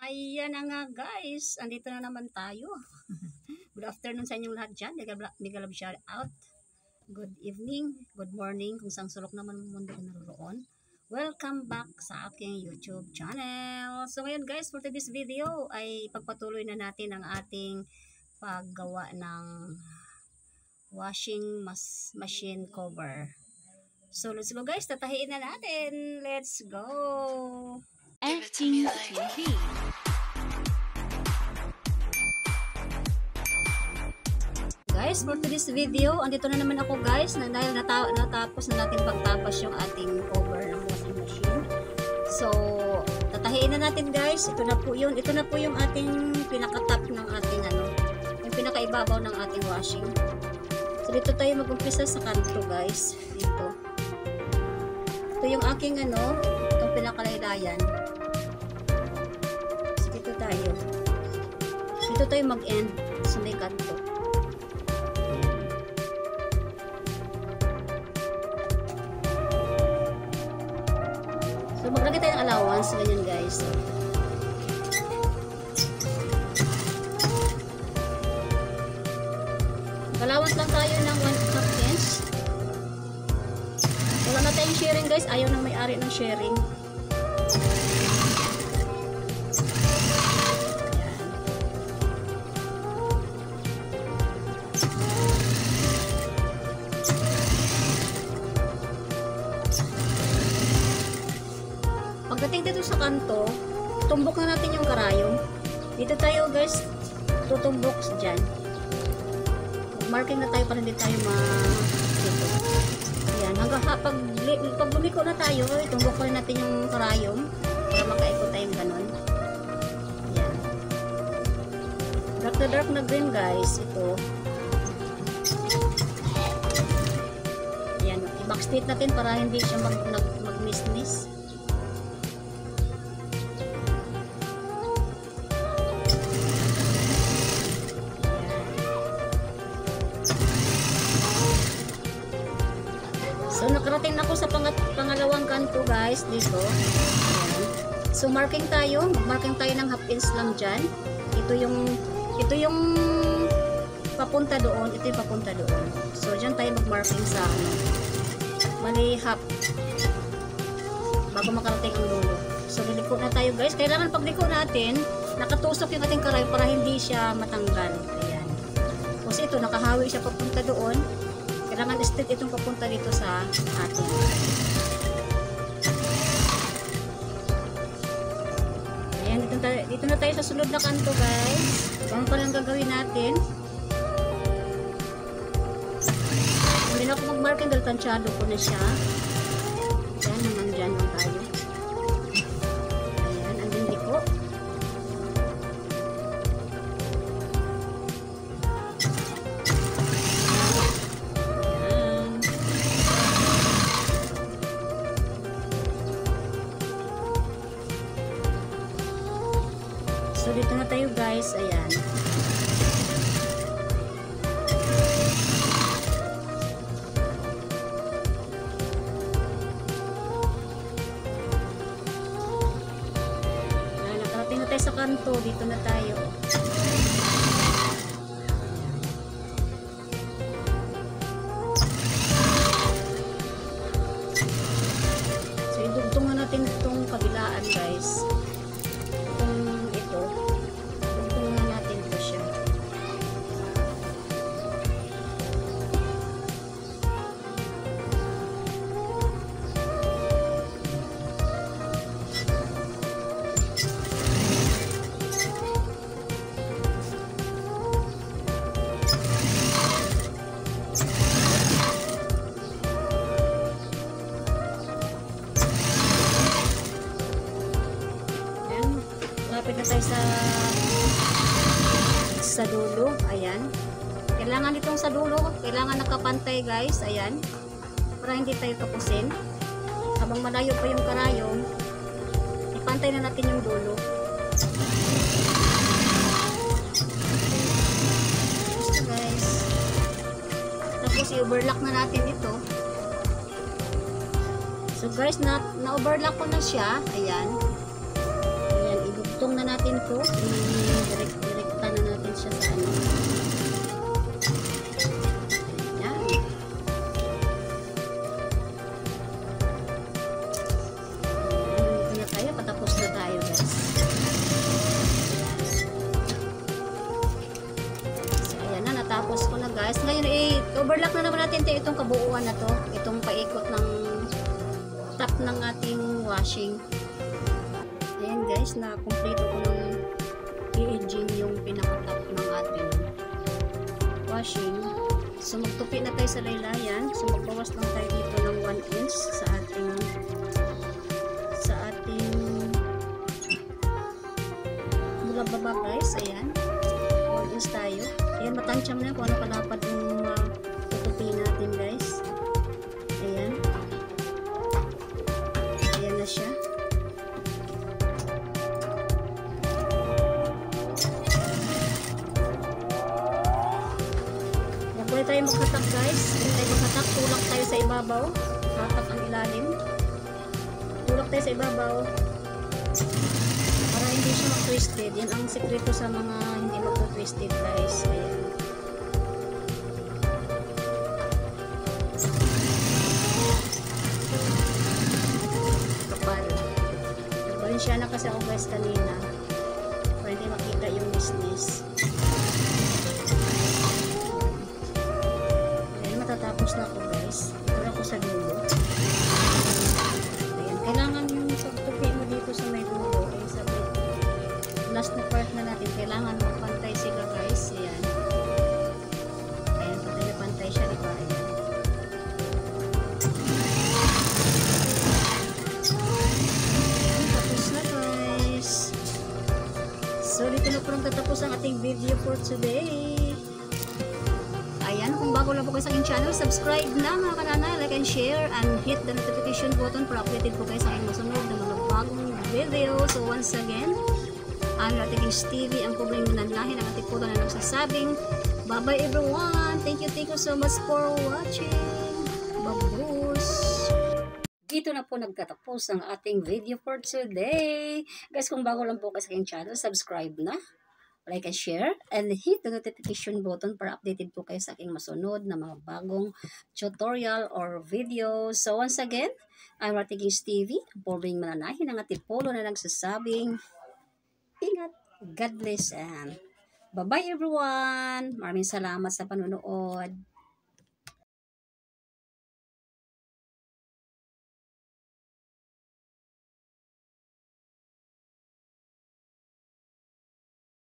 Ayan na nga guys, andito na naman tayo. Good afternoon sa inyong lahat dyan. Mega love shout out. Good evening, good morning kung sang sulok naman ng mundo na naroon. Welcome back sa aking YouTube channel. So ngayon guys, for today's video ay pagpatuloy na natin ang ating paggawa ng washing machine cover. So let's go guys, tatahiin na natin. Let's go! FTV. Guys, for today's video, andito na naman ako guys, dahil natapos na natin pagtapas yung ating cover ng washing machine. So, tatahiin na natin guys. Ito na po yun. Ito na po yung ating pinaka-top ng ating yung pinaka-ibabaw ng ating washing. So, dito tayo mag-umpisa sa kanto guys. Dito. Ito yung aking itong pinakalaylayan. So, dito tayo. Dito tayo mag-end sa may kanto. So, maglagay tayo ng allowance. Ganyan guys. Allowance lang tayo ng 1/2 inch. Wala na tayong sharing guys. Ayaw ng may-ari ng sharing. Pagdating dito sa kanto, tumbok na natin yung karayom. Dito tayo guys, tutumbok dyan. Marking na tayo para hindi tayo dito. Ayan, hanggang pag lumiko na tayo, itumbok pa rin natin yung karayom para makaikot tayong ganon. Ayan. Dark na dark na green guys, ito. Ayan, i-backstate natin para hindi siya mag-miss-miss. So, nakarating na ako sa pangalawang kanto guys, dito. Ayan. So, marking tayo ng 1/2 inch lang dyan. Ito yung papunta doon, ito yung papunta doon. So, dyan tayo mag-marking sa mali half bago makarating ang dulo. So, liliko na tayo guys. Kailangan pagliko natin, nakatusok yung ating karay para hindi siya matanggal. Ayan. Kasi ito, nakahawi siya papunta doon. Kailangan straight itong papunta dito sa atin. Ayan, dito na tayo sa sunod na kanto guys. Ano pa lang gagawin natin? Hindi na ako mag-marking dahil tansyado ko na siya. Ayan, naman dyan lang tayo. Ayan, ang hindi ko. So, dito na tayo guys. Ayan. Nakarating na tayo sa kanto. Dito na tayo. So, idugtong na natin itong kabilaan guys. Lapit na tayo sa dulo. Ayan. Kailangan itong sa dulo, kailangan nakapantay guys. Ayan. Para hindi tayo kapusin. Habang malayo pa yung karayom, ipantay na natin yung dulo. Gusto guys. Tapos i-overlock na natin ito. So guys, na-overlock ko na siya. Ayan. Ayan, idugtong na natin natin to. I-direkta na natin siya sa ano. Yan. Ito na tayo. Patapos na tayo, guys. So, ayan na. Natapos ko na, guys. Ngayon, overlock na naman natin itong kabuuan na to. Itong paikot ng top ng ating washing. Ayan, guys. Na-complete ko ng i-edging yung pinaka-top ng ating washing. So, magtupi na tayo sa laylayan. So, magbawas lang tayo dito ng 1 inch sa ating mula baba, guys. Ayan. 1 inch tayo. Ayan, matansya mo na kung ano kalapad yung tutupi natin, guys. Ayan. Ayan na siya. Huwag tayo maghatak, guys. Huwag tayo maghatak. Tulak tayo sa ibabaw. Hatak ang ilalim. Tulak tayo sa ibabaw. Para hindi siya mag-twisted. Yan ang sekreto sa mga hindi mag-twisted, guys. Ayan. Kapal. Kapalin siya na kasi ako, guys, kanina. Para hindi makita yung business. Tapos na ako, guys. Ito ako sa dulo. Ayan. Kailangan yung pagtupi mo dito sa may dulo. Ay, sa may last na part na natin. Kailangan magpantay sila, guys. Ayan. Ayan. Pantay siya, diba? Ayan. Tapos na, guys. So, dito na po lang tatapos ang ating video for today. Ayan, kung bago lang po kayo sa aking channel, subscribe na mga kananay, like and share, and hit the notification button para updated po kayo sa aking masunod na mga bagong video. So once again, I'm Rating Stevie, ang pobreng nananahin, ang ating puto na nagsasabing, bye-bye everyone! Thank you so much for watching! Babus! Dito na po nagtatapos ang ating video for today. Guys, kung bago lang po kayo sa aking channel, subscribe na, like and share, and hit the notification button para updated po kayo sa aking masunod na mga bagong tutorial or video. So once again, I'm Rating Stevie, pobreng mananahin ng ating polo na nagsasabing, ingat, God bless, and bye-bye everyone! Maraming salamat sa panonood.